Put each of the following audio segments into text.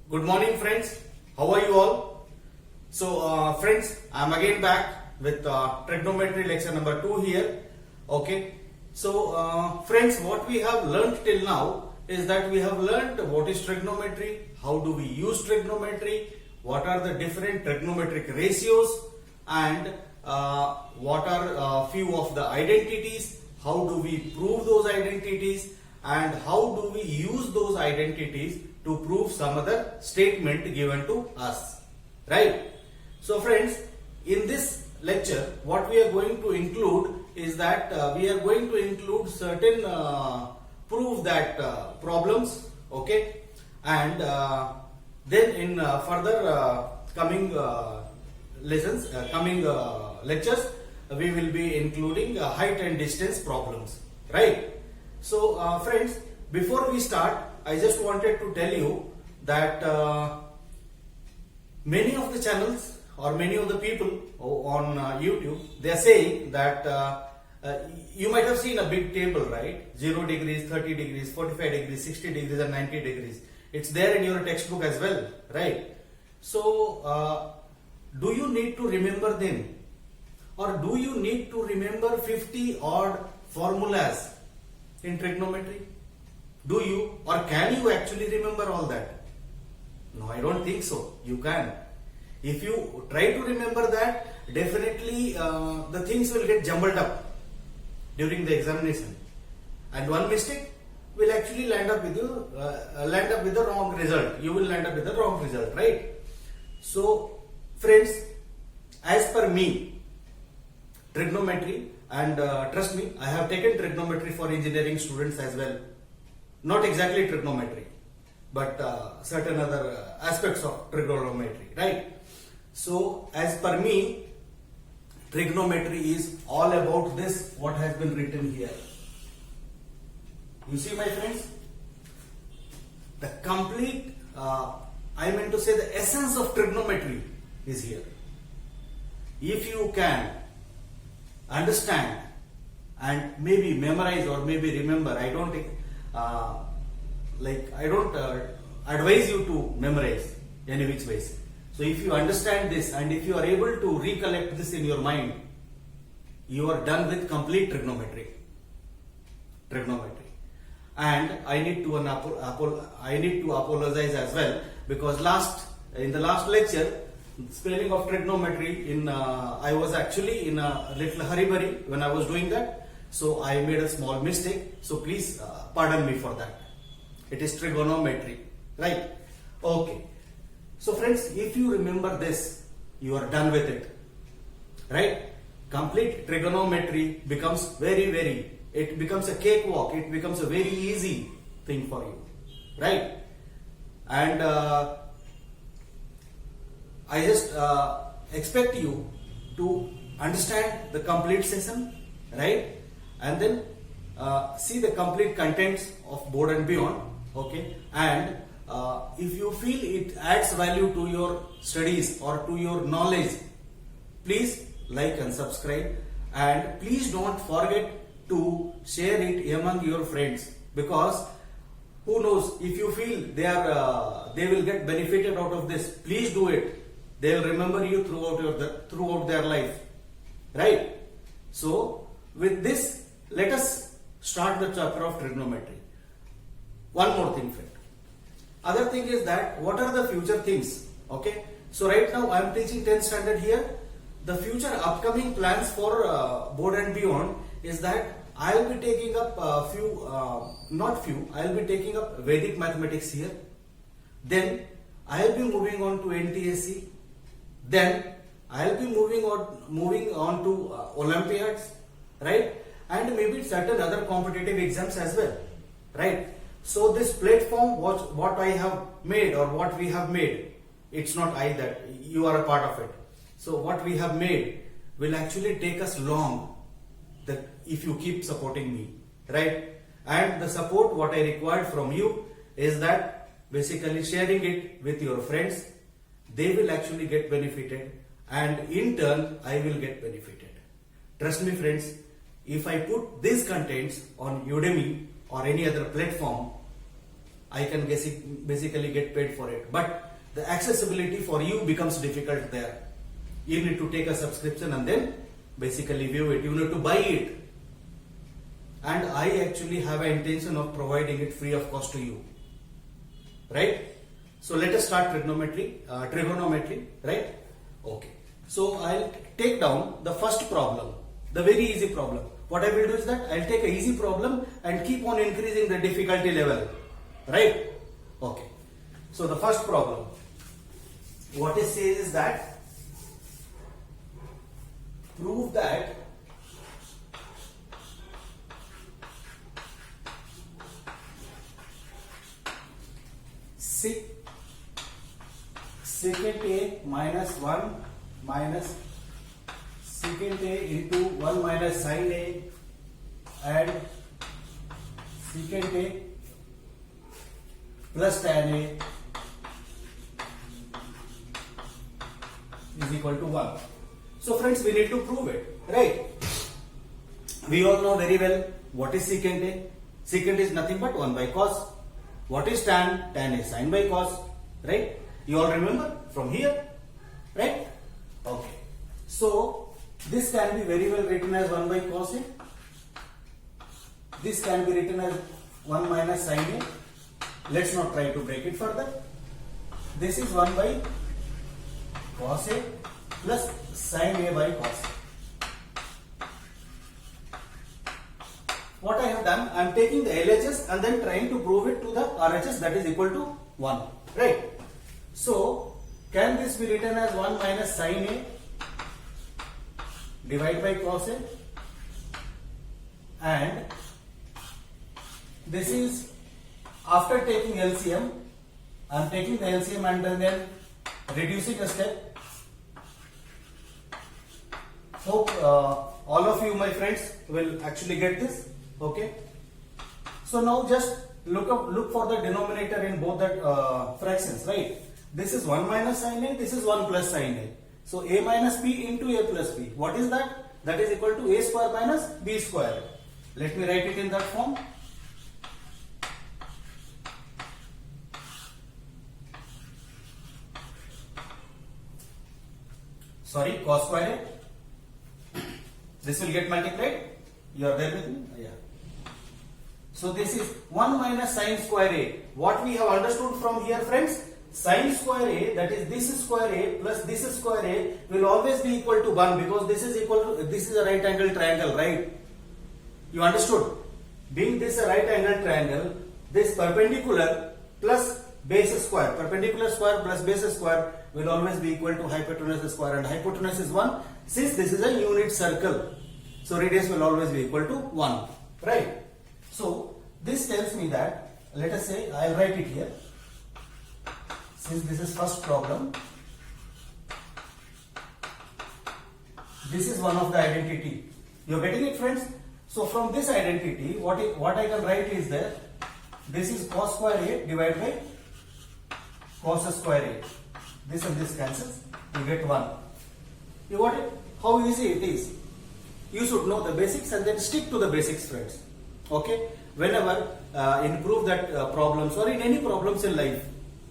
Good morning, friends. How are you all? So, friends, I am again back with trigonometry lecture number 2 here. Okay. So, friends, what we have learned till now is that we have learned what is trigonometry, how do we use trigonometry, what are the different trigonometric ratios, and what are few of the identities, how do we prove those identities, and how do we use those identities to prove some other statement given to us, right? So friends, in this lecture what we are going to include is that we are going to include certain prove that problems, okay, and then in further coming lessons, coming lectures, we will be including height and distance problems, right? So friends, before we start, I just wanted to tell you that many of the channels or many of the people on YouTube, they are saying that you might have seen a big table, right? 0 degrees, 30 degrees, 45 degrees, 60 degrees and 90 degrees. It's there in your textbook as well, right? So do you need to remember them, or do you need to remember 50 odd formulas in trigonometry? Do you, or can you actually remember all that? No, I don't think so. You can. If you try to remember that, definitely the things will get jumbled up during the examination, and one mistake will actually land up with the wrong result. You will land up with the wrong result, right? So, friends, as per me, trigonometry, and trust me, I have taken trigonometry for engineering students as well. Not exactly trigonometry, but certain other aspects of trigonometry, right? So, as per me, trigonometry is all about this, what has been written here. You see, my friends, the complete, I meant to say the essence of trigonometry is here. If you can understand and maybe memorize or maybe remember, I don't advise you to memorize any which ways. So if you understand this and if you are able to recollect this in your mind, you are done with complete trigonometry. And I need to apologize as well, because in the last lecture, spelling of trigonometry, I was actually in a little hurry when I was doing that, so I made a small mistake. So please pardon me for that. It is trigonometry, right? Okay. So friends, if you remember this, you are done with it, right? Complete trigonometry becomes it becomes a cakewalk. It becomes a very easy thing for you, right? And I just expect you to understand the complete session, right? And then see the complete contents of Board and Beyond, okay? And if you feel it adds value to your studies or to your knowledge, please like and subscribe, and please don't forget to share it among your friends, because who knows, if you feel they will get benefited out of this, please do it. They will remember you throughout their life, right? So with this, let us start the chapter of trigonometry. One more thing, friend. Other thing is that what are the future things? Okay. So right now I am teaching 10th standard here. The future upcoming plans for Board and Beyond is that I will be taking up I will be taking up Vedic mathematics here. Then I will be moving on to NTSC. Then I will be moving on to Olympiads, right? And maybe certain other competitive exams as well, right? So this platform, what I have made or what we have made, it's not I that you are a part of it. So what we have made will actually take us long, that if you keep supporting me, right? And the support what I required from you is that basically sharing it with your friends. They will actually get benefited, and in turn I will get benefited. Trust me, friends, if I put these contents on Udemy or any other platform, I can basically get paid for it. But the accessibility for you becomes difficult there. You need to take a subscription and then basically view it. You need to buy it. And I actually have an intention of providing it free of cost to you. Right? So let us start trigonometry, right? Okay. So I'll take down the first problem, the very easy problem. What I will do is that I'll take an easy problem and keep on increasing the difficulty level. Right? Okay. So the first problem, what it says is that prove that secant A minus 1 minus secant A into 1 minus sin A and secant A plus tan A is equal to 1. So friends, we need to prove it, right? We all know very well what is secant A. Secant is nothing but 1 by cos. What is tan? Tan is sin by cos, right? You all remember from here, right? Okay. So this can be very well written as 1 by cos A. This can be written as 1 minus sin A. Let's not try to break it further. This is 1 by cos A plus sin A by cos A. What I have done, I am taking the LHS and then trying to prove it to the RHS, that is equal to 1, right? So, can this be written as 1 minus sin A divided by cos A, and this is after taking LCM. I am taking the LCM and then reducing a step. Hope all of you, my friends, will actually get this. Okay. So now just look for the denominator in both the fractions, right? This is 1 minus sin A, this is 1 plus sin A. So A minus B into A plus B. What is that? That is equal to A square minus B square. Let me write it in that form. Sorry, cos square A. This will get multiplied. You are there with me? Yeah. So this is 1 minus sin square A. What we have understood from here, friends, sin square A, that is this square A plus this square A, will always be equal to 1 because this is equal to, this is a right angle triangle, right? You understood? Being this a right angle triangle, this perpendicular plus base square, perpendicular square plus base square will always be equal to hypotenuse square, and hypotenuse is 1. Since this is a unit circle, so radius will always be equal to 1, right? So this tells me that, let us say, I will write it here. Since this is first problem, this is one of the identity. You are getting it, friends? So from this identity, what I can write is that this is cos square A divided by cos square A. This and this cancels, you get 1. You got it? How easy it is. You should know the basics and then stick to the basics, friends. Okay? Whenever improve that problems or in any problems in life,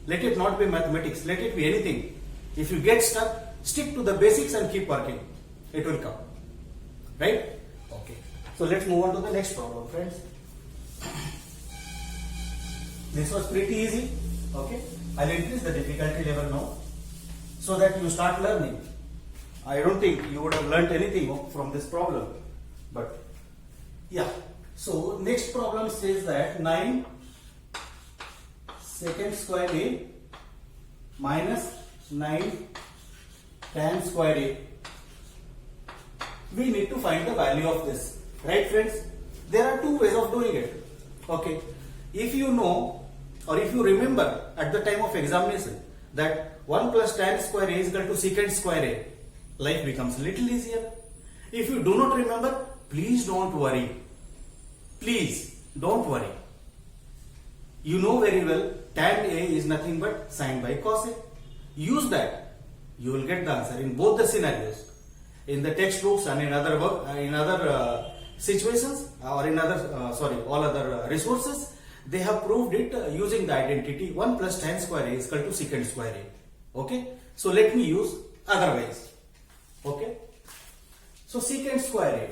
let it not be mathematics, let it be anything. If you get stuck, stick to the basics and keep working. It will come. Right? Okay. So let's move on to the next problem, friends. This was pretty easy. Okay? I'll increase the difficulty level now so that you start learning. I don't think you would have learnt anything from this problem. But yeah. So next problem says that 9 secant square A minus 9 tan square A. We need to find the value of this. Right, friends? There are two ways of doing it. Okay. If you know or if you remember at the time of examination that 1 plus tan square A is equal to secant square A, life becomes a little easier. If you do not remember, please don't worry. Please don't worry. You know very well tan A is nothing but sin by cos A. Use that. You will get the answer in both the scenarios. In the textbooks and in other work, situations or in other all other resources, they have proved it using the identity 1 plus tan square a is equal to secant square a. Okay, so let me use otherwise. Okay, so secant square a,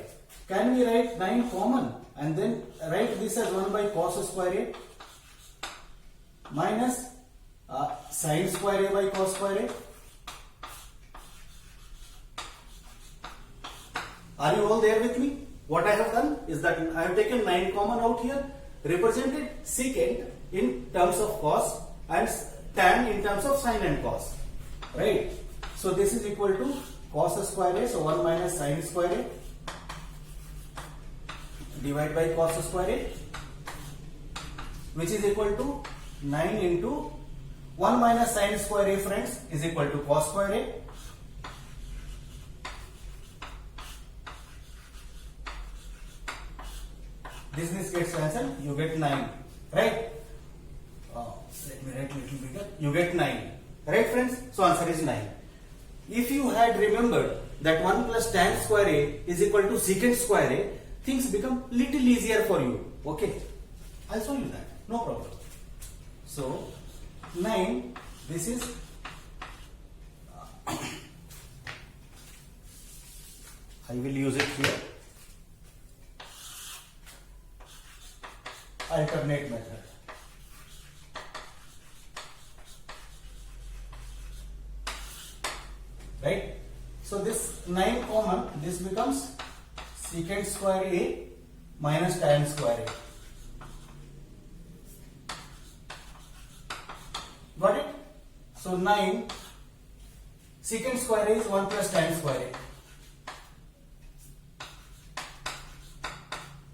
can we write 9 common and then write this as 1 by cos square a minus sin square a by cos square a? Are you all there with me? What I have done is that I have taken 9 common out here, represented secant in terms of cos and tan in terms of sin and cos. Right? So this is equal to cos square a, so 1 minus sin square a divided by cos square a, which is equal to 9 into 1 minus sin square a, friends, is equal to cos square a. This gets cancelled, you get 9, right? Let me write a little bigger. You get 9, right, friends? So answer is 9. If you had remembered that 1 plus tan square a is equal to secant square a, things become little easier for you. Okay, I'll show you that, no problem. So 9, this is I will use it here. Alternate method. Right? So this 9 common, this becomes secant square a minus tan square a. Got it? So 9 secant square a is 1 plus tan square a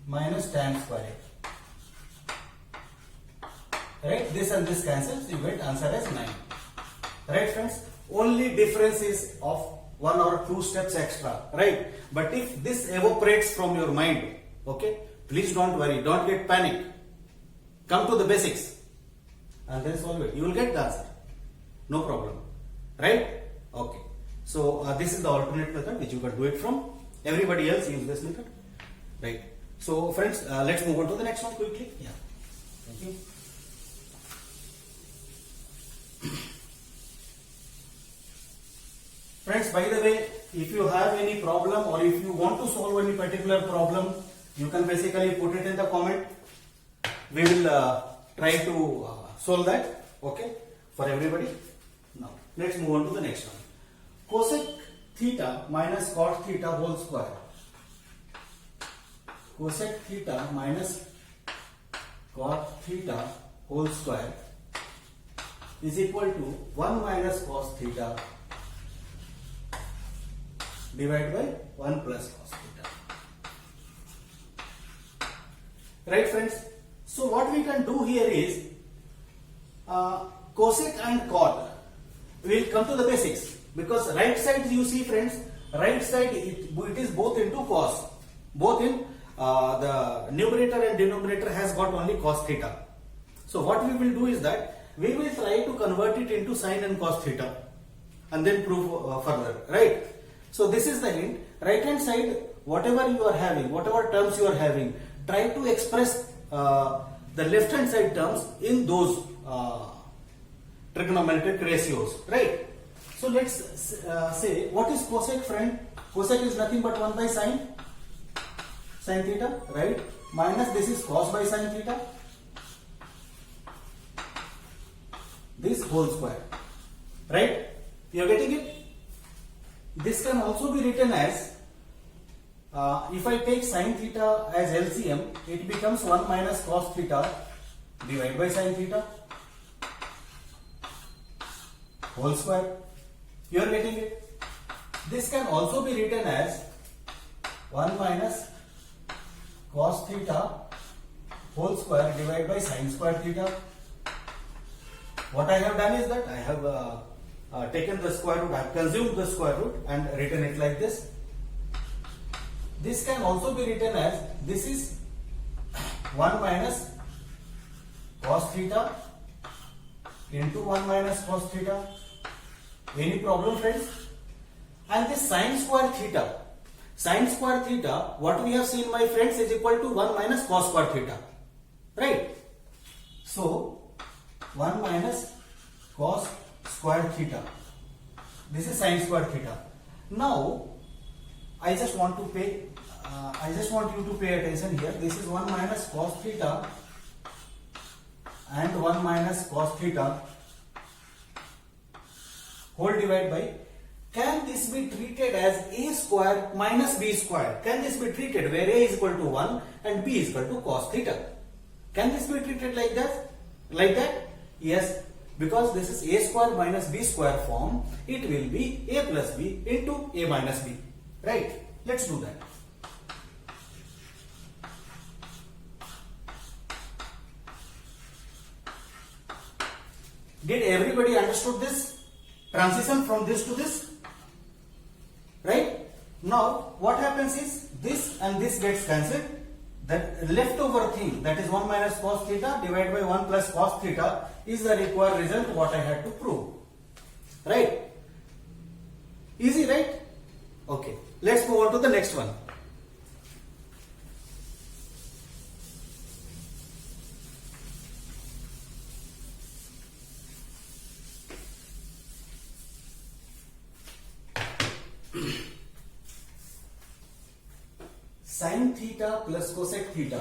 minus tan square a. Right, this and this cancels, you get answer as 9. Right, friends? Only difference is of 1 or 2 steps extra, right? But if this evaporates from your mind, okay, please don't worry, don't get panic. Come to the basics and then solve it. You will get the answer. No problem. Right? Okay. So this is the alternate method which you can do it from. Everybody else use this method. Right. So friends, let's move on to the next one quickly. Yeah. Thank you. Friends, by the way, if you have any problem or if you want to solve any particular problem, you can basically put it in the comment. We will try to solve that, okay, for everybody. Now, let's move on to the next one. Cosec theta minus cot theta whole square. Cosec theta minus cot theta whole square is equal to 1 minus cos theta divided by 1 plus cos theta. Right, friends? So what we can do here is cosec and cot. We will come to the basics because right side you see, friends, right side it is both into cos. Both in the numerator and denominator has got only cos theta. So what we will do is that we will try to convert it into sin and cos theta and then prove further, right? So this is the hint. Right hand side, whatever you are having, whatever terms you are having, try to express the left hand side terms in those trigonometric ratios, right? So let's say, what is cosec, friend? Cosec is nothing but 1 by sin theta, right? Minus this is cos by sin theta, this whole square, right? You are getting it? This can also be written as, if I take sin theta as LCM, it becomes 1 minus cos theta divided by sin theta whole square. You are getting it? This can also be written as 1 minus cos theta whole square divided by sin square theta. What I have done is that I have taken the square root, I have consumed the square root and written it like this. This can also be written as, this is 1 minus cos theta into 1 minus cos theta. Any problem, friends? And this sin square theta. Sin square theta, what we have seen, my friends, is equal to 1 minus cos square theta. Right? So 1 minus cos square theta. This is sin square theta. Now I just want you to pay attention here. This is 1 minus cos theta and 1 minus cos theta whole divided by. Can this be treated as a square minus b square? Can this be treated where a is equal to 1 and b is equal to cos theta? Can this be treated like that? Like that? Yes, because this is a square minus b square form. It will be a plus b into a minus b. Right? Let's do that. Did everybody understood this? Transition from this to this? Right? Now what happens is this and this gets cancelled. That leftover thing, that is 1 minus cos theta divided by 1 plus cos theta, is the required result what I had to prove. Right? Easy, right? Okay. Let's move on to the next one. Sin theta plus cosec theta.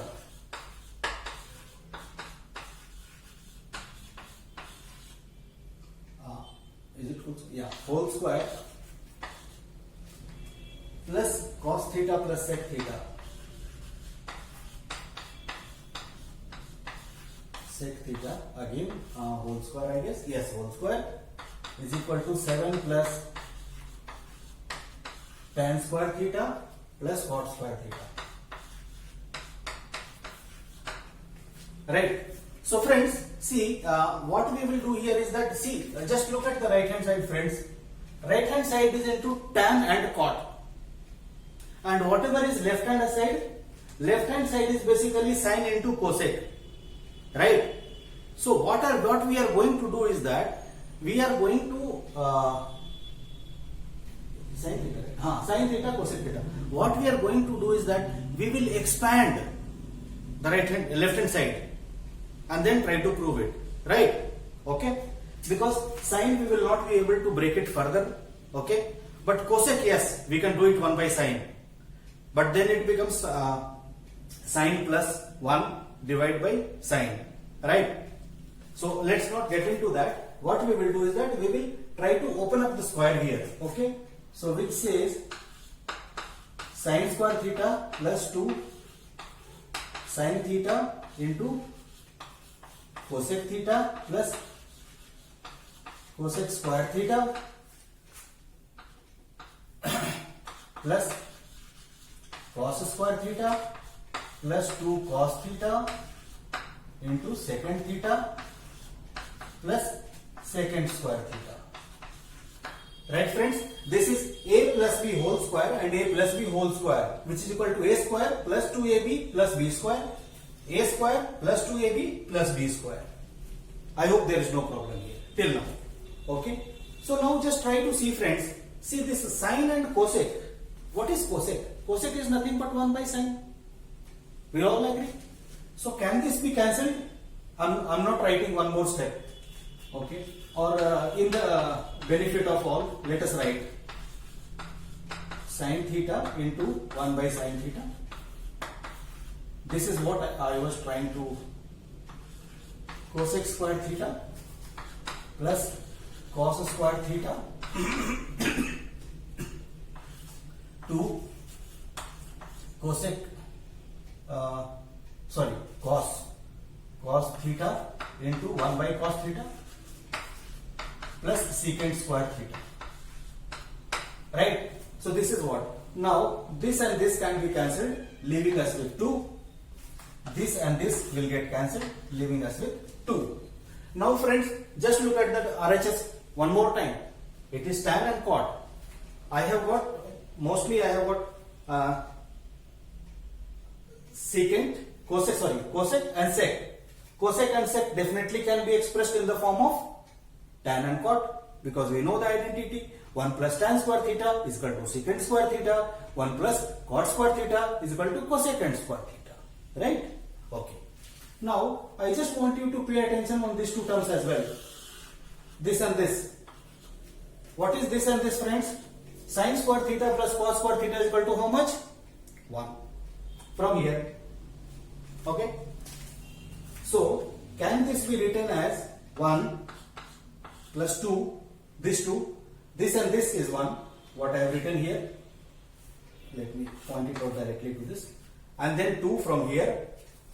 Is it whole? Yeah, whole square plus cos theta plus sec theta. Sec theta again whole square, I guess. Yes, whole square is equal to 7 plus tan square theta plus cot square theta. Right. So friends, see what we will do here is that, see, just look at the right hand side, friends. Right hand side is into tan and cot, and whatever is left hand side is basically sin into cosec. Right. So what we are going to do is that we are going to sin theta cosec theta. What we are going to do is that we will expand the left hand side and then try to prove it. Right? Okay? Because sin we will not be able to break it further. Okay? But cosec, yes, we can do it 1 by sin. But then it becomes sin plus 1 divided by sin. Right? So let's not get into that. What we will do is that we will try to open up the square here. Okay? So which says sin square theta plus 2 sin theta into cosec theta plus cosec square theta plus cos square theta plus 2 cos theta into secant theta plus secant square theta. Right, friends? This is a plus b whole square and a plus b whole square, which is equal to a square plus 2ab plus b square, a square plus 2ab plus b square. I hope there is no problem here till now. Okay? So now just try to see, friends. See this sin and cosec. What is cosec? Cosec is nothing but 1 by sin. We all agree. So can this be cancelled? I'm not writing one more step. Okay? Or in the benefit of all, let us write sin theta into 1 by sin theta. This is what I was trying to, cosec square theta plus cos square theta to cosec cos theta into 1 by cos theta plus secant square theta. Right? So this is what. Now this and this can be cancelled, leaving us with 2. This and this will get cancelled, leaving us with 2. Now friends, just look at the RHS one more time. It is tan and cot. I have got secant, cosec and sec. Cosec and sec definitely can be expressed in the form of tan and cot, because we know the identity. 1 plus tan square theta is equal to secant square theta. 1 plus cot square theta is equal to cosecant square theta. Right? Okay. Now I just want you to pay attention on these two terms as well. This and this. What is this and this, friends? Sin square theta plus cos square theta is equal to how much? 1. From here. Okay. So can this be written as 1 plus 2, this 2, this and this is 1, what I have written here. Let me point it out directly to this. And then 2 from here,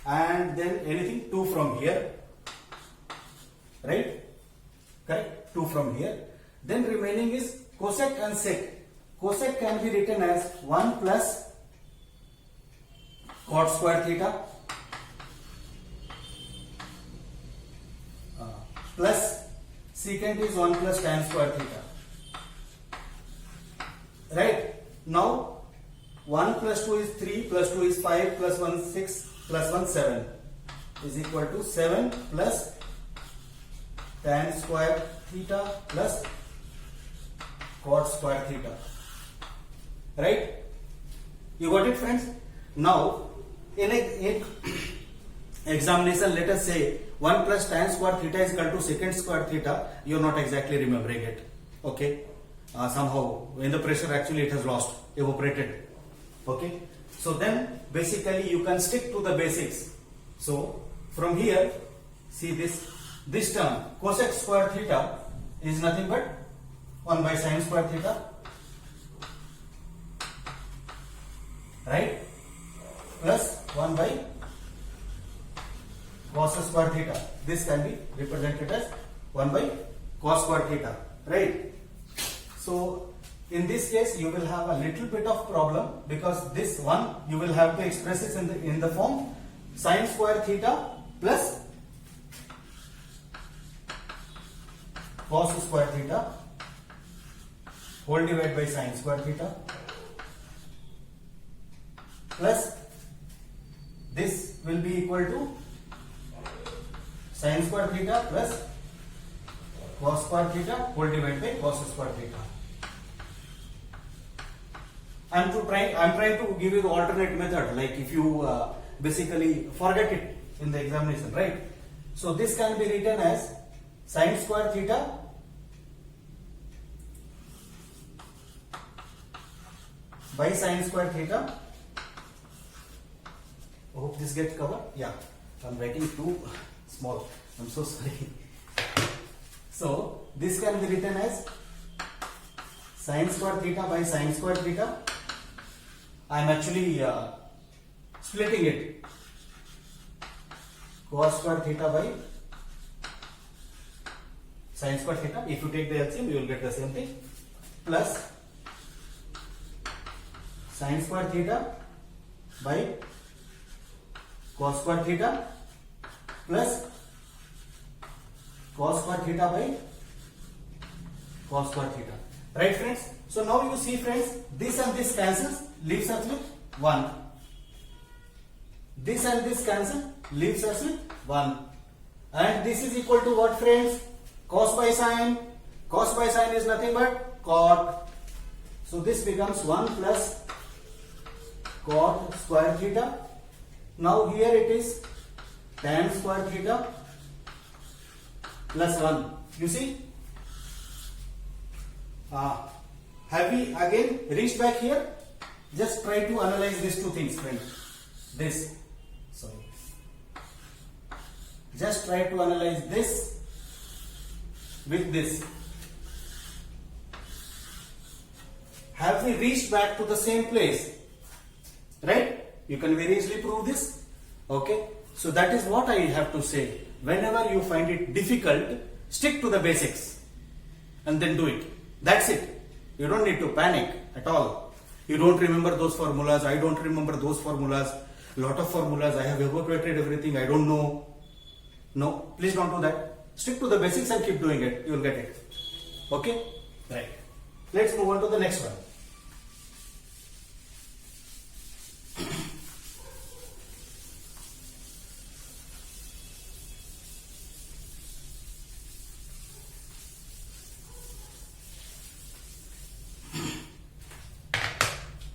and then anything 2 from here, right? Correct? 2 from here. Then remaining is cosec and sec. Cosec can be written as 1 plus cot square theta plus secant is 1 plus tan square theta. Right? Now 1 plus 2 is 3 plus 2 is 5 plus 1 6 plus 1 7 is equal to 7 plus tan square theta plus cot square theta. Right? You got it, friends? Now in examination, let us say 1 plus tan square theta is equal to secant square theta. You are not exactly remembering it. Okay? Somehow in the pressure actually it has lost, evaporated. Okay? So then basically you can stick to the basics. So from here, see this term cosec square theta is nothing but 1 by sin square theta, right, plus 1 by cos square theta. This can be represented as 1 by cos square theta, right? So in this case you will have a little bit of problem, because this one you will have to express this in the form sin square theta plus cos square theta whole divided by sin square theta plus this will be equal to sin square theta plus cos square theta whole divided by cos square theta. I'm trying to give you the alternate method, like if you basically forget it in the examination, right? So this can be written as sin square theta by sin square theta. I hope this gets covered. Yeah, I'm writing too small. I'm so sorry. So this can be written as sin square theta by sin square theta. I am actually splitting it. Cos square theta by sin square theta. If you take the LCM, you will get the same thing. Plus sin square theta by cos square theta plus cos square theta by cos square theta. Right, friends? So now you see, friends, this and this cancels, leaves us with 1. This and this cancel, leaves us with 1. And this is equal to what, friends? Cos by sine. Cos by sine is nothing but cot. So this becomes 1 plus cot square theta. Now here it is tan square theta plus 1. You see? Have we again reached back here? Just try to analyze these two things, friends. Just try to analyze this with this. Have we reached back to the same place? Right? You can very easily prove this. Okay? So that is what I have to say. Whenever you find it difficult, stick to the basics and then do it. That's it. You don't need to panic at all. You don't remember those formulas. I don't remember those formulas. Lot of formulas. I have evacuated everything. I don't know. No, please don't do that. Stick to the basics and keep doing it. You will get it. Okay? Right. Let's move on to the next one.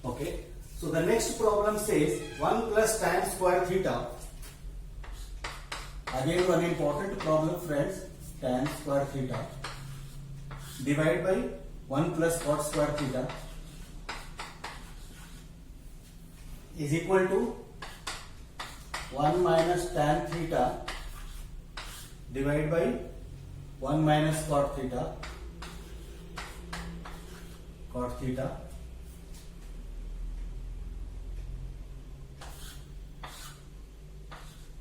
Okay, so the next problem says 1 plus tan square theta Again one important problem friends, tan square theta divided by 1 plus cot square theta is equal to 1 minus tan theta divided by 1 minus cot theta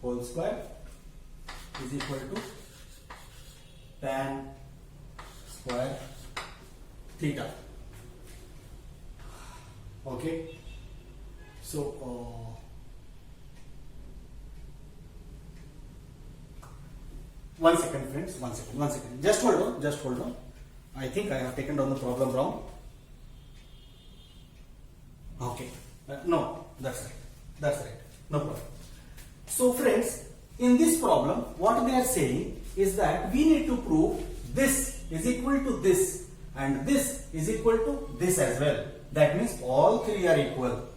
whole square is equal to tan square theta. Okay, so one second friends, one second, just hold on. I think I have taken down the problem wrong. Okay, no, that's right, no problem. So friends, in this problem what they are saying is that we need to prove this is equal to this and this is equal to this as well. That means all three are equal,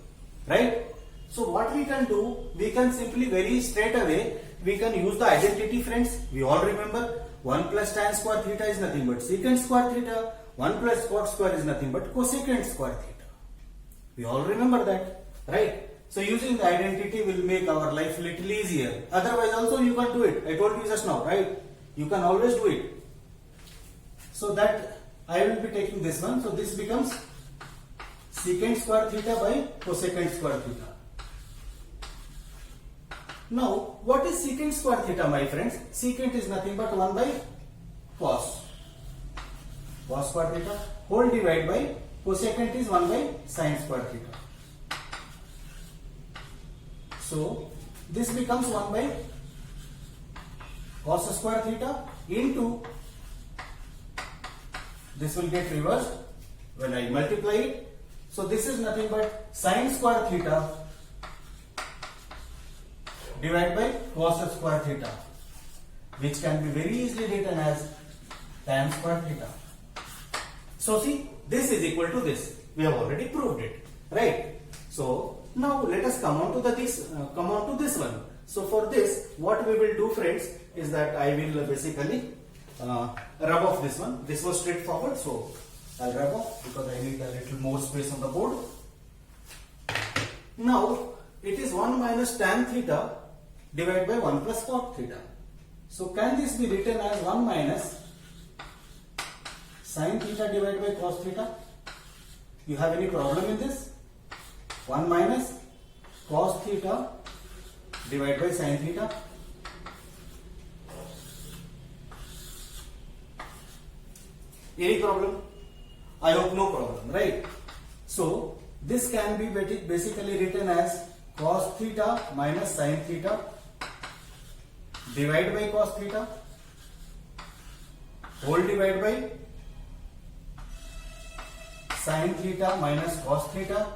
right? So what we can do, we can simply very straight away we can use the identity friends. We all remember 1 plus tan square theta is nothing but secant square theta, 1 plus cot square is nothing but cosecant square theta. We all remember that, right? So using the identity will make our life little easier. Otherwise also you can do it. I told you just now, right? You can always do it. So that I will be taking this one. So this becomes secant square theta by cosecant square theta. Now what is secant square theta, my friends? Secant is nothing but 1 by cos square theta whole divided by cosecant is 1 by sin square theta. So this becomes 1 by cos square theta into, this will get reversed when I multiply it. So this is nothing but sin square theta divided by cos square theta, which can be very easily written as tan square theta. So see, this is equal to this. We have already proved it, right? So now let us come on to this one. So for this, what we will do, friends, is that I will basically rub off this one. This was straightforward, so I'll rub off because I need a little more space on the board. Now it is 1 minus tan theta divided by 1 plus cot theta. So can this be written as 1 minus sin theta divided by cos theta? You have any problem in this? 1 minus cos theta divided by sin theta. Any problem? I hope no problem, right? So this can be basically written as cos theta minus sin theta divided by cos theta whole divided by sin theta minus cos theta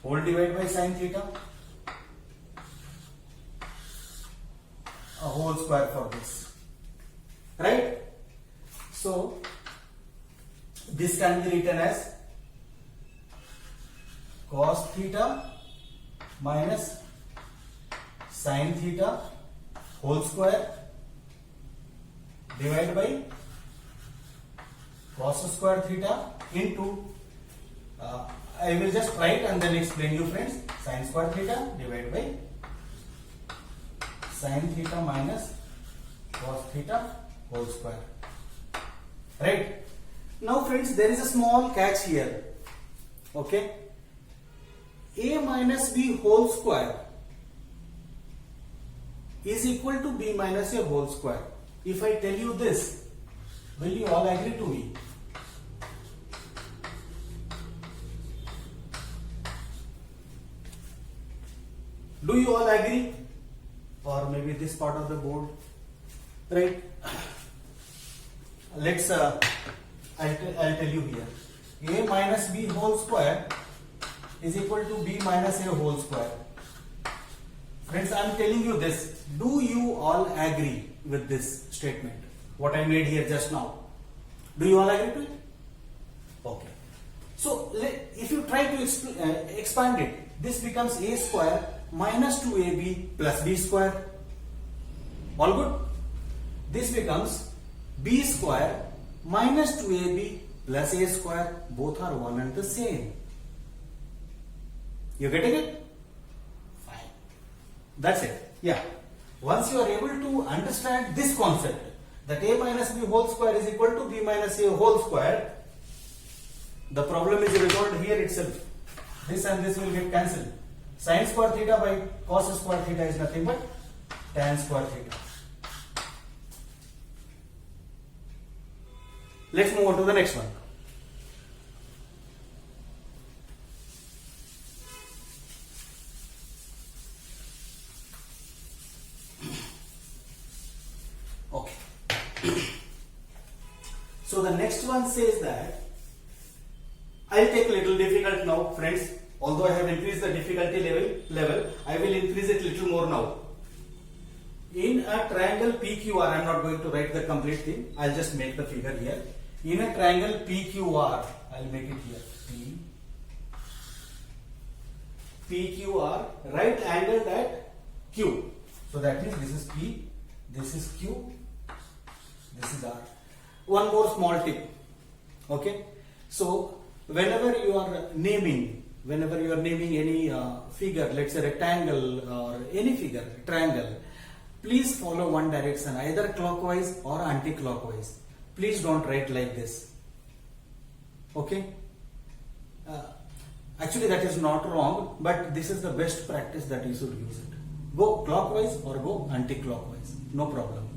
whole divided by sin theta, a whole square for this, right? So this can be written as cos theta minus sin theta whole square divided by cos square theta into I will just write and then explain you, friends. Sin square theta divided by sin theta minus cos theta whole square, right? Now friends, there is a small catch here. Okay, a minus b whole square is equal to b minus a whole square. If I tell you this, will you all agree to me? Do you all agree? Or maybe this part of the board, right? Let's I'll tell you here. A minus b whole square is equal to b minus a whole square. Friends, I am telling you this. Do you all agree with this statement? What I made here just now. Do you all agree to it? Okay. So if you try to expand it, this becomes a square minus 2ab plus b square. All good? This becomes b square minus 2ab plus a square. Both are one and the same. You getting it? Fine. That's it. Yeah. Once you are able to understand this concept, that a minus b whole square is equal to b minus a whole square, the problem is resolved here itself. This and this will get cancelled. Sin square theta by cos square theta is nothing but tan square theta. Let's move on to the next one. Okay. So the next one says that, I'll take little difficult now, friends. Although I have increased the difficulty level, I will increase it little more now. In a triangle PQR, I am not going to write the complete thing. I'll just make the figure here. In a triangle PQR, I'll make it here. PQR, right angled at Q. So that means this is P, this is Q, this is R. One more small tip. Okay. So whenever you are naming any figure, let's say rectangle or any figure, triangle, please follow one direction, either clockwise or anti-clockwise. Please don't write like this. Okay? Actually that is not wrong, but this is the best practice that you should use it. Go clockwise or go anti-clockwise, no problem.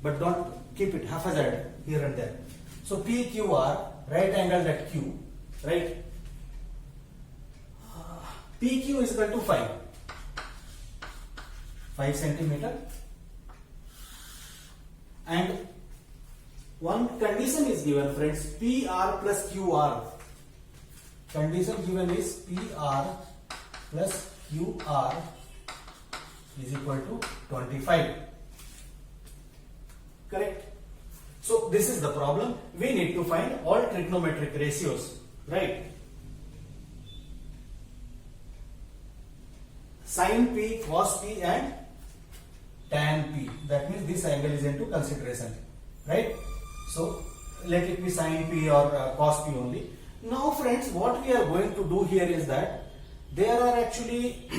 But don't keep it haphazard here and there. So PQR, right angled at Q, right? PQ is equal to 5 centimeter, and one condition is given, friends, PR plus QR. Condition given is PR plus QR is equal to 25. Correct? So this is the problem. We need to find all trigonometric ratios, right? Sin P, cos P and tan P. That means this angle is into consideration, right? So let it be sin P or cos P only. Now friends, what we are going to do here is that there are actually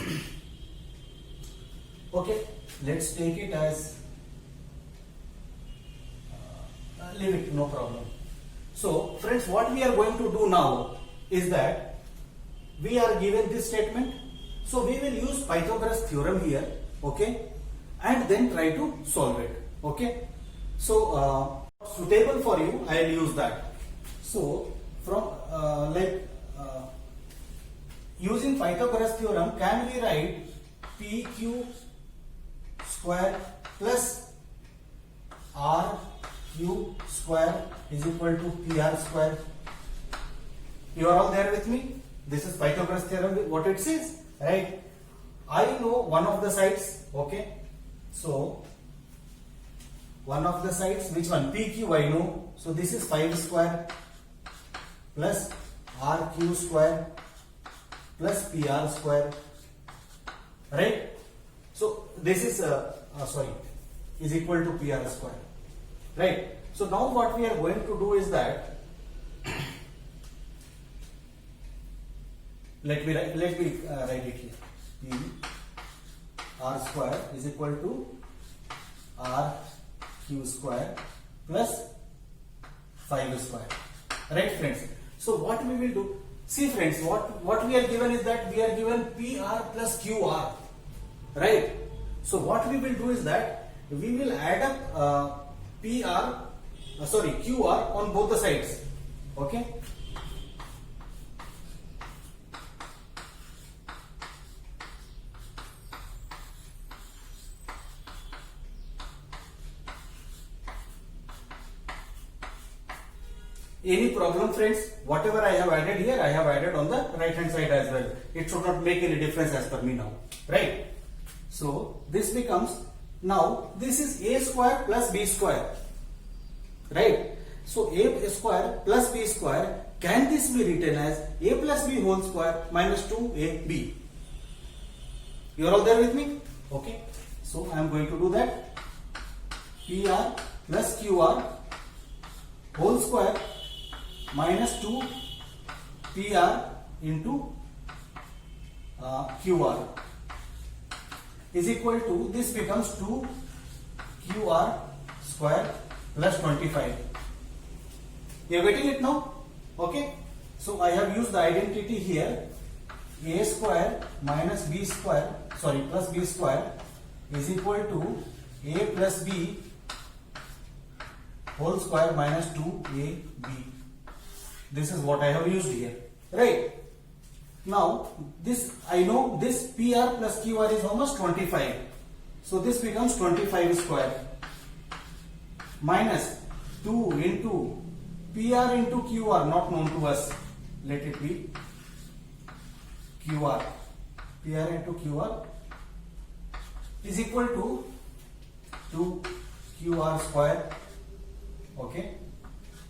okay, let's take it as leave it, no problem. So friends, what we are going to do now is that we are given this statement, so we will use Pythagoras theorem here, okay, and then try to solve it, okay. So suitable for you, I will use that. So from using Pythagoras theorem, can we write PQ square plus RQ square is equal to PR square? You are all there with me? This is Pythagoras theorem, what it says, right? I know one of the sides, okay. So one of the sides, which one? PQ I know. So this is 5 square plus RQ square plus PR square, right? So this is is equal to PR square, right? So now what we are going to do is that let me write it here. P R square is equal to R Q square plus 5 square, right friends? So what we will do, see friends, what we are given is that we are given PR plus QR, right? So what we will do is that we will add up QR on both the sides, okay? Any problem, friends? Whatever I have added here, I have added on the right hand side as well. It should not make any difference as per me now, right? So this becomes, now this is a square plus b square, right? So a square plus b square, can this be written as a plus b whole square minus 2ab? You are all there with me? Okay. So I am going to do that. PR plus QR whole square minus 2 PR into QR is equal to, this becomes 2 QR square plus 25. You are getting it now? Okay. So I have used the identity here. A square minus B square, sorry, plus B square is equal to A plus B whole square minus 2AB. This is what I have used here, right? Now this, I know this PR plus QR is how much? 25. So this becomes 25 square minus 2 into PR into QR, not known to us. Let it be QR. PR into QR is equal to 2 QR square, okay,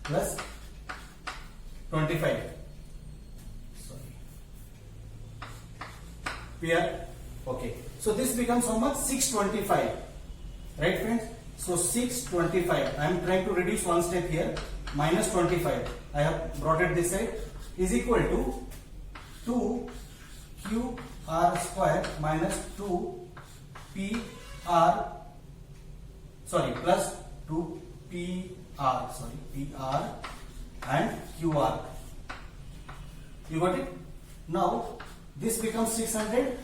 plus 25. Sorry. PR. Okay. So this becomes how much? 625. Right, friends? So 625. I am trying to reduce one step here. Minus 25. I have brought it this side. Is equal to 2 QR square minus 2 PR, sorry, plus 2 PR, sorry, PR and QR. You got it? Now this becomes 600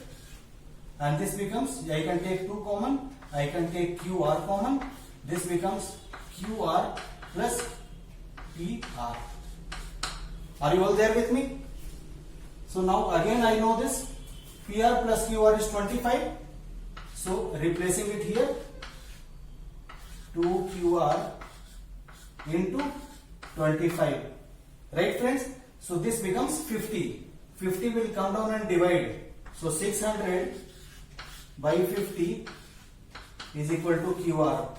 and this becomes, I can take 2 common, I can take QR common. This becomes QR plus PR. Are you all there with me? So now again I know this PR plus QR is 25. So replacing it here, 2QR into 25. Right, friends? So this becomes 50. 50 will come down and divide. So 600 by 50 is equal to QR,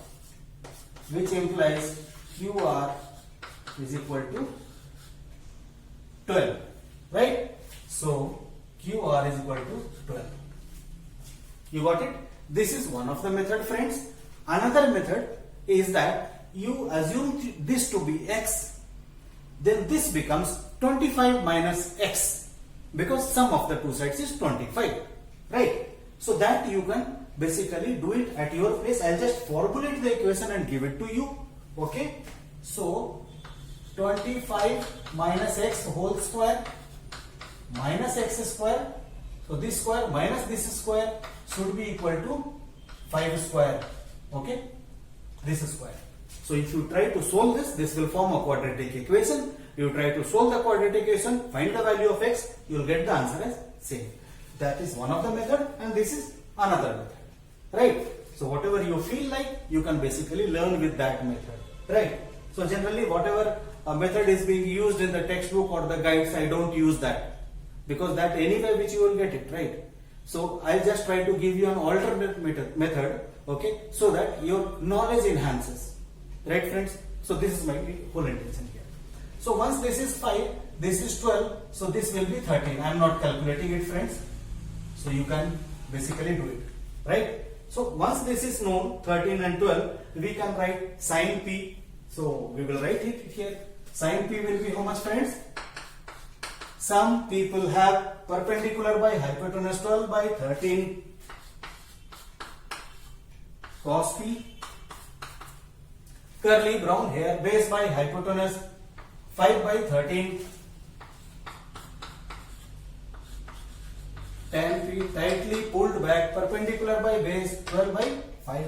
which implies QR is equal to 12. Right? So QR is equal to 12. You got it? This is one of the method, friends. Another method is that you assume this to be x, then this becomes 25 minus x, because sum of the two sides is 25, right? So that you can basically do it at your place. I'll just formulate the equation and give it to you. Okay? So 25 minus x whole square minus x square. So this square minus this square should be equal to 5 square. Okay? This square. So if you try to solve this, this will form a quadratic equation. You try to solve the quadratic equation, find the value of x, you will get the answer as same. That is one of the method and this is another method. Right? So whatever you feel like, you can basically learn with that method. Right? So generally whatever method is being used in the textbook or the guides, I don't use that. Because that anyway which you will get it, right? So I just try to give you an alternate method, okay, so that your knowledge enhances, right, friends? So this is my whole intention here. So once this is 5, this is 12, so this will be 13. I am not calculating it, friends. So you can basically do it, right? So once this is known, 13 and 12, we can write sin p. So we will write it here. Sin p will be how much, friends? Some people have perpendicular by hypotenuse 12 by 13 cos p, curly brown hair base by hypotenuse 5 by 13, tan p tightly pulled back perpendicular by base 12 by 5.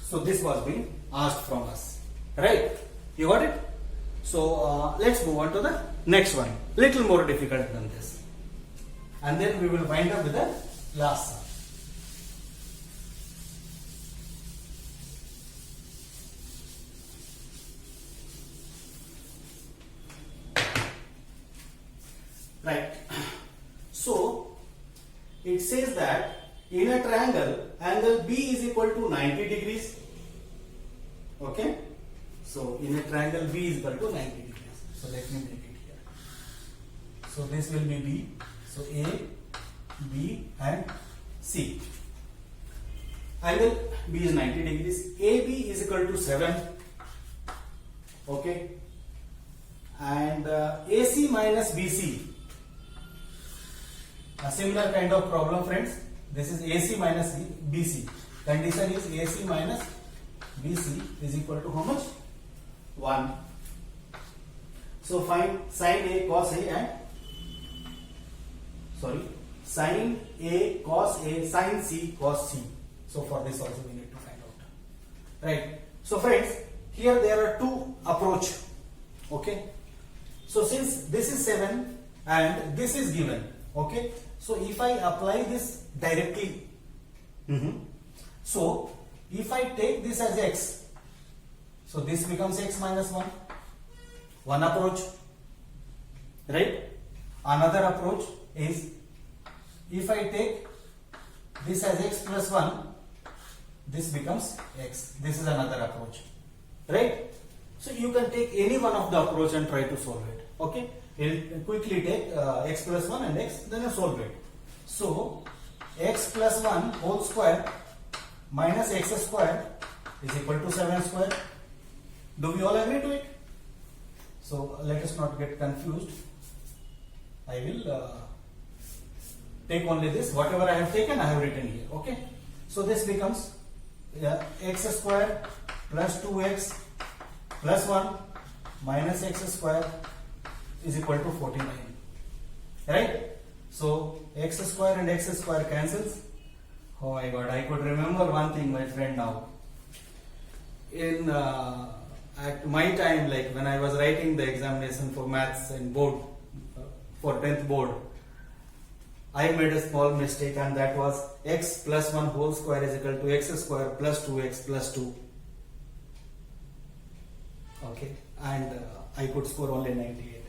So this was being asked from us, right? You got it? So let's move on to the next one, little more difficult than this, and then we will wind up with the last sum. Right. So it says that in a triangle, angle B is equal to 90 degrees. Okay. So in a triangle B is equal to 90 degrees. So let me make it here. So this will be B. So A, B and C. Angle B is 90 degrees. AB is equal to 7. Okay. And AC minus BC. A similar kind of problem, friends. This is AC minus BC. Condition is AC minus BC is equal to how much? 1. So find sin A cos A and sin A cos A sin C cos C. So for this also we need to find out. Right. So friends, here there are two approach. Okay. So since this is 7 and this is given. Okay. So if I apply this directly, so if I take this as x, so this becomes x minus 1. One approach, right? Another approach is if I take this as x plus 1, this becomes x. This is another approach, right? So you can take any one of the approach and try to solve it. Okay, we'll quickly take x plus 1 and x, then solve it. So x plus 1 whole square minus x square is equal to 7 square. Do we all agree to it? So let us not get confused. I will take only this. Whatever I have taken, I have written here. Okay. So this becomes x square plus 2x plus 1 minus x square is equal to 49. Right? So x square and x square cancels. Oh my God! I could remember one thing, my friend. Now, in at my time, like when I was writing the examination for maths and board for 10th board, I made a small mistake, and that was x plus 1 whole square is equal to x square plus 2x plus 2. Okay, and I could score only 98.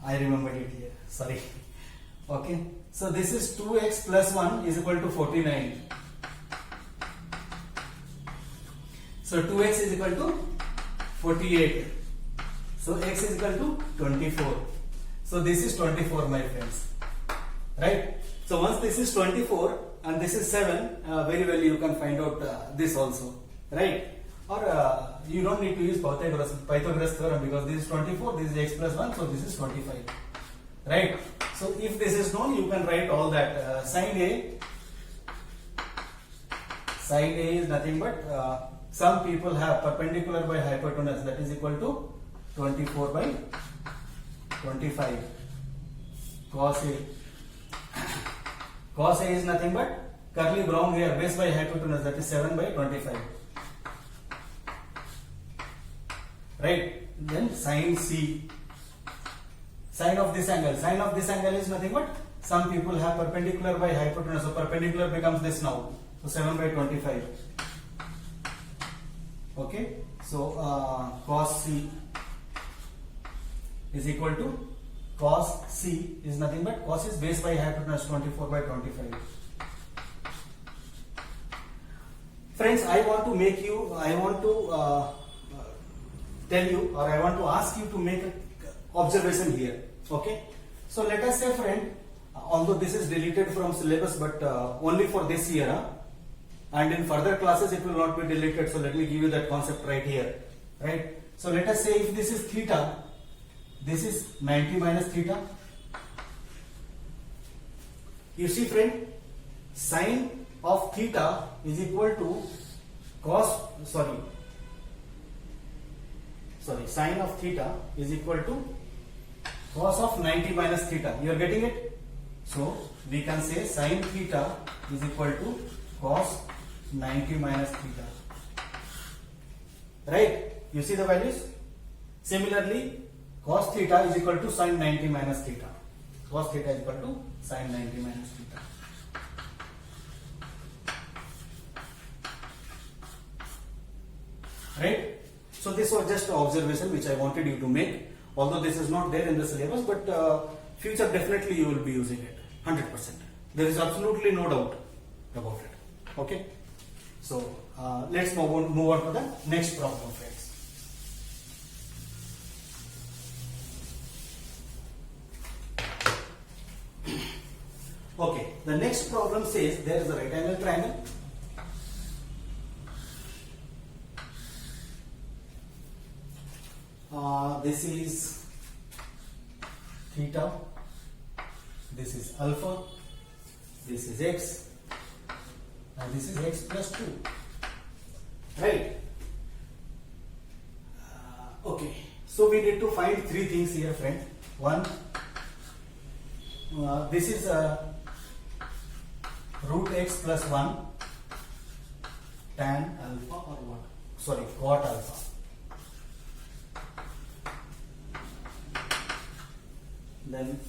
I remembered it here. Sorry. Okay, so this is 2x plus 1 is equal to 49. So 2x is equal to 48. So x is equal to 24. So this is 24, my friends. Right? So once this is 24 and this is 7, very well you can find out this also. Right? Or you don't need to use Pythagoras theorem, because this is 24, this is x plus 1, so this is 25. Right? So if this is known, you can write all that. Sin A is nothing but some people have perpendicular by hypotenuse, that is equal to 24 by 25. Cos A is nothing but curly brown hair base by hypotenuse, that is 7 by 25. Right? Then sin C. Sine of this angle. Sine of this angle is nothing but some people have perpendicular by hypotenuse. So perpendicular becomes this now. So 7 by 25. Okay. So cos C is equal to cos C is nothing but cos is base by hypotenuse 24 by 25. Friends, I want to tell you, or I want to ask you to make an observation here. Okay. So let us say, friend, although this is deleted from syllabus, but only for this year, and in further classes it will not be deleted. So let me give you that concept right here. Right. So let us say if this is theta, this is 90 minus theta. You see, friend, sine of theta is equal to sine of theta is equal to cos of 90 minus theta. You are getting it? So we can say sine theta is equal to cos 90 minus theta. Right? You see the values? Similarly, cos theta is equal to sine 90 minus theta. Cos theta is equal to sine 90 minus theta. Right? So this was just an observation which I wanted you to make. Although this is not there in the syllabus, but future definitely you will be using it 100%. There is absolutely no doubt about it. Okay. So let's move on to the next problem, friends. Okay. The next problem says there is a right angle triangle this is theta, this is alpha, this is x, and this is x plus 2, right? Okay, so we need to find three things here, friend. One, this is root x plus 1 tan alpha or what? Sorry, cot alpha. Then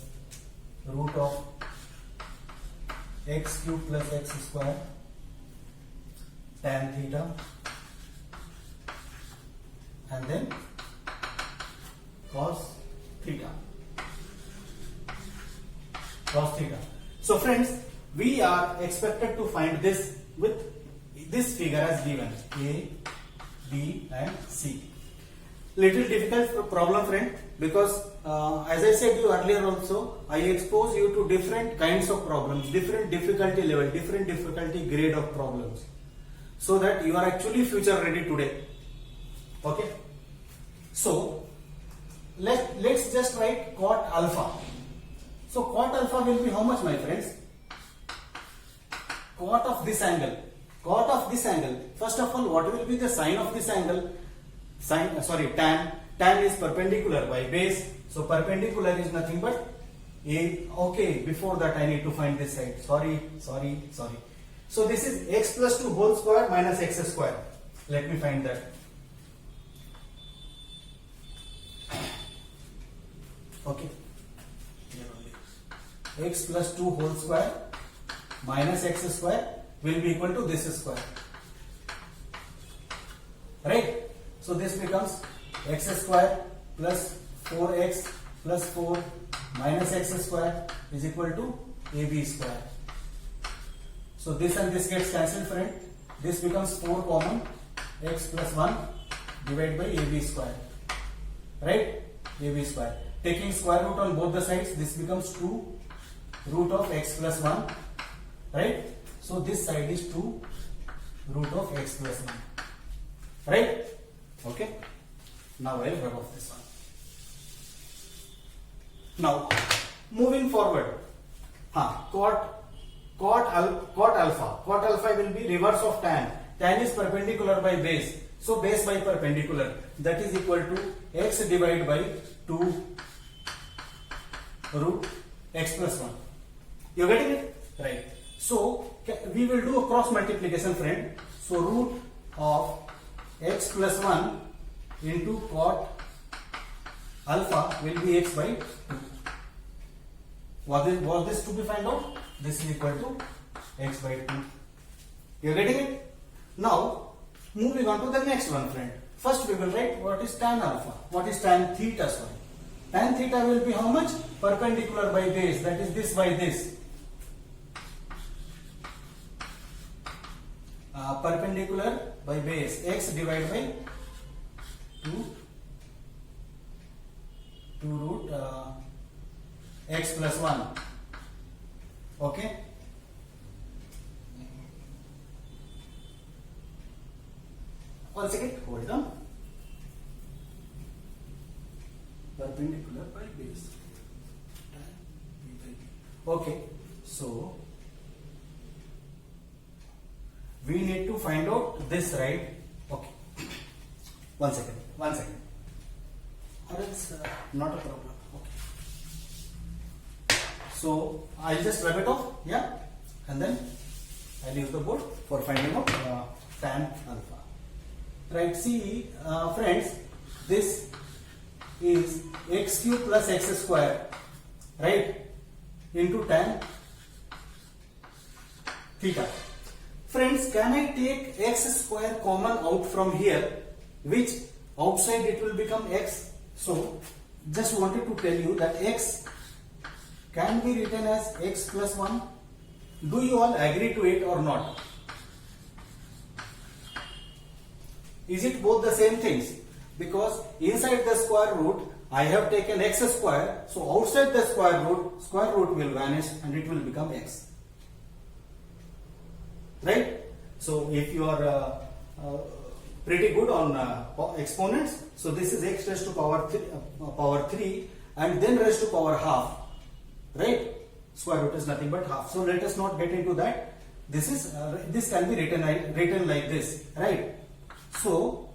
root of x cube plus x square tan theta, and then cos theta. So friends, we are expected to find this with this figure as given, A, B and C. Little difficult problem, friend, because as I said you earlier also, I expose you to different kinds of problems, different difficulty level, different difficulty grade of problems, so that you are actually future ready today. Okay, so let's just write cot alpha. So cot alpha will be how much, my friends? Cot of this angle. Cot of this angle. First of all, what will be the sine of this angle? Tan. Tan is perpendicular by base. So perpendicular is nothing but A. Okay, before that I need to find this side. Sorry. So this is x plus 2 whole square minus x square. Let me find that. Okay. X plus 2 whole square minus x square will be equal to this square. Right? So this becomes x square plus 4x plus 4 minus x square is equal to ab square. So this and this gets cancelled, friend. This becomes 4 common, x plus 1 divided by ab square. Right? ab square. Taking square root on both the sides, this becomes 2 root of x plus 1. Right? So this side is 2 root of x plus 1. Right? Okay. Now I will rub off this one. Now moving forward, cot alpha. Cot alpha will be reverse of tan. Tan is perpendicular by base. So base by perpendicular, that is equal to x divided by 2 root x plus 1. You getting it? Right. So we will do a cross multiplication, friend. So root of x plus 1 into cot alpha will be x by 2. Was this to be found out? This is equal to x by 2. You are getting it? Now moving on to the next one, friend. First we will write what is tan alpha. What is tan theta? Sorry. Tan theta will be how much? Perpendicular by base. That is this by this. Perpendicular by base, x divided by 2 root x plus 1. Okay. One second, hold on. Perpendicular by base. Okay, so we need to find out this, right? Okay. One second. Or else not a problem. Okay. So I'll just rub it off, yeah, and then I'll use the board for finding out tan alpha. Right? See, friends, this is x cube plus x square, right, into tan theta. Friends, can I take x square common out from here, which outside it will become x? So just wanted to tell you that x can be written as x plus 1. Do you all agree to it or not? Is it both the same things? Because inside the square root I have taken x square, so outside the square root will vanish and it will become x. Right? So if you are pretty good on exponents. So this is x raised to power 3 and then raised to power half, right? Square root is nothing but half. So let us not get into that. This is this can be written like this, right? So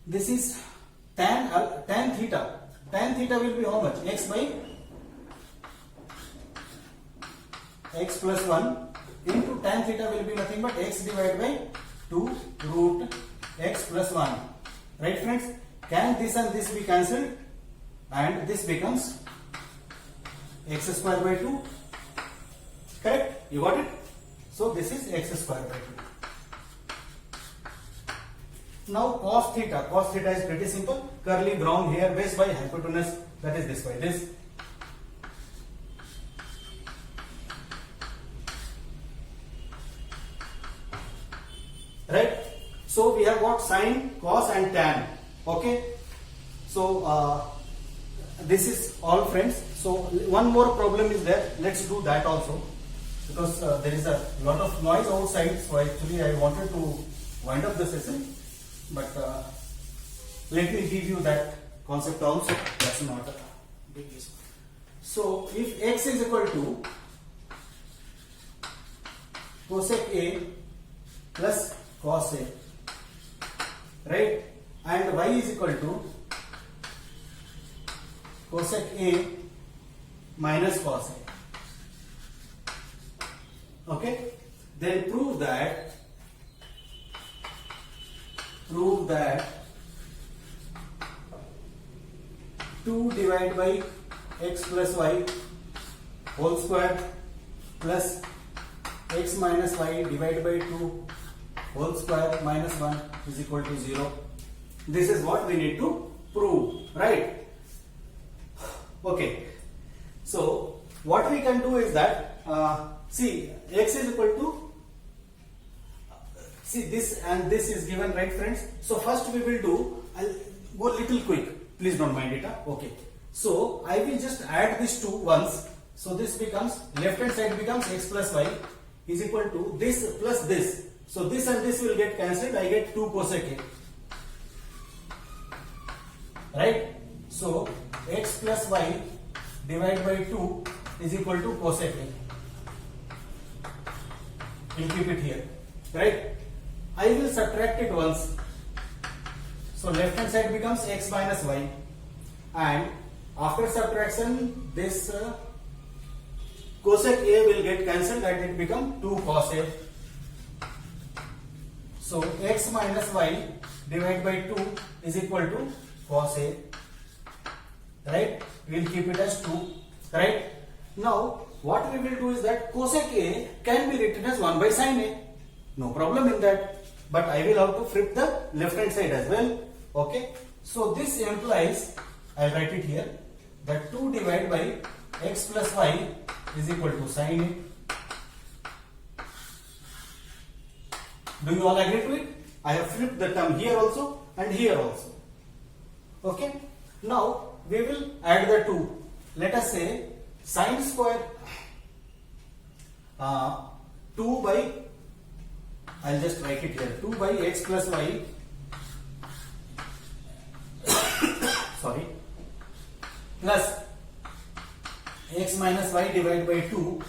this is tan theta. Tan theta will be how much? X by x plus 1 into tan theta will be nothing but x divided by 2 root x plus 1. Right, friends? Can this and this be cancelled? And this becomes x square by 2. Correct? You got it? So this is x square by 2. Now cos theta. Cos theta is pretty simple. Curly brown hair base by hypotenuse, that is this by this. Right? So we have got sine, cos and tan. Okay? So this is all, friends. So one more problem is there. Let's do that also, because there is a lot of noise outside. So actually I wanted to wind up the session, but let me give you that concept also. That's not a big issue. So if x is equal to cosec A plus cos A, right, and y is equal to cosec A minus cos A, okay, then prove that 2 divided by x plus y whole square plus x minus y divided by 2 whole square minus 1 is equal to 0. This is what we need to prove, right? Okay. So what we can do is that see, x is equal to, see, this and this is given, right, friends? So first we will do, I'll go little quick, please don't mind it. Okay. So I will just add these two once. So this becomes, left hand side becomes x plus y is equal to this plus this. So this and this will get cancelled. I get 2 cosec A, right? So x plus y divided by 2 is equal to cosec A. We'll keep it here, right? I will subtract it once. So left hand side becomes x minus y, and after subtraction this cosec A will get cancelled and it become 2 cos A. So x minus y divided by 2 is equal to cos A, right? We will keep it as 2, right? Now what we will do is that cosec A can be written as 1 by sin A, no problem in that, but I will have to flip the left hand side as well. Okay, so this implies, I will write it here, that 2 divided by x plus y is equal to sin A. Do you all agree to it? I have flipped the term here also and here also. Okay. Now we will add the two. Let us say sin square 2 by, I'll just write it here, 2 by x plus y sorry, plus x minus y divided by 2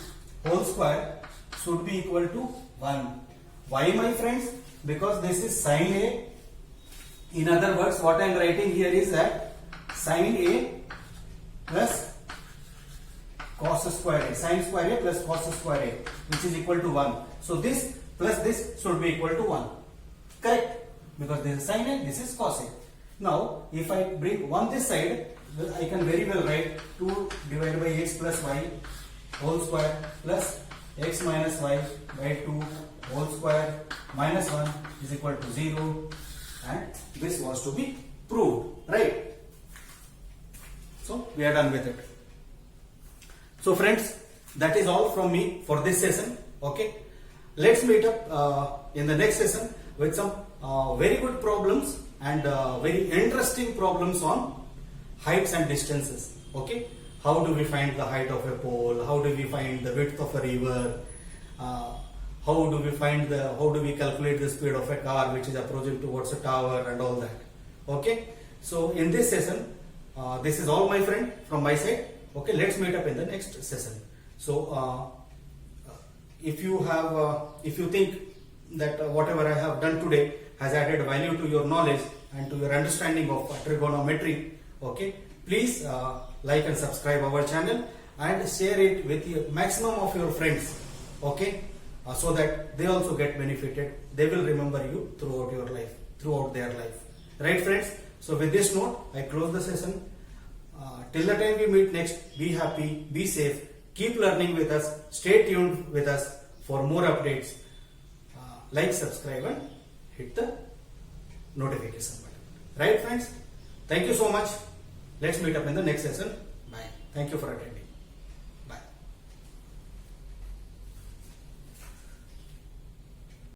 whole square should be equal to 1. Why, my friends? Because this is sin A. In other words, what I am writing here is that sin A plus cos square A, sin square A plus cos square A, which is equal to 1. So this plus this should be equal to 1. Correct? Because this is sin A, this is cos A. Now, if I bring 1 this side, I can very well write 2 divided by x plus y whole square plus x minus y by 2 whole square minus 1 is equal to 0, and this was to be proved, right? So we are done with it. So friends, that is all from me for this session. Okay, let's meet up in the next session with some very good problems and very interesting problems on heights and distances. Okay, how do we find the height of a pole? How do we find the width of a river? how do we calculate the speed of a car which is approaching towards a tower and all that. Okay, so in this session, this is all, my friend, from my side. Okay, let's meet up in the next session. So if you think that whatever I have done today has added value to your knowledge and to your understanding of trigonometry, okay, please like and subscribe our channel and share it with the maximum of your friends, okay, so that they also get benefited. They will remember you throughout their life, right, friends? So with this note, I close the session. Till the time we meet next, be happy, be safe, keep learning with us, stay tuned with us for more updates. Like, subscribe and hit the notification button. Right, friends? Thank you so much. Let's meet up in the next session. Bye. Thank you for attending.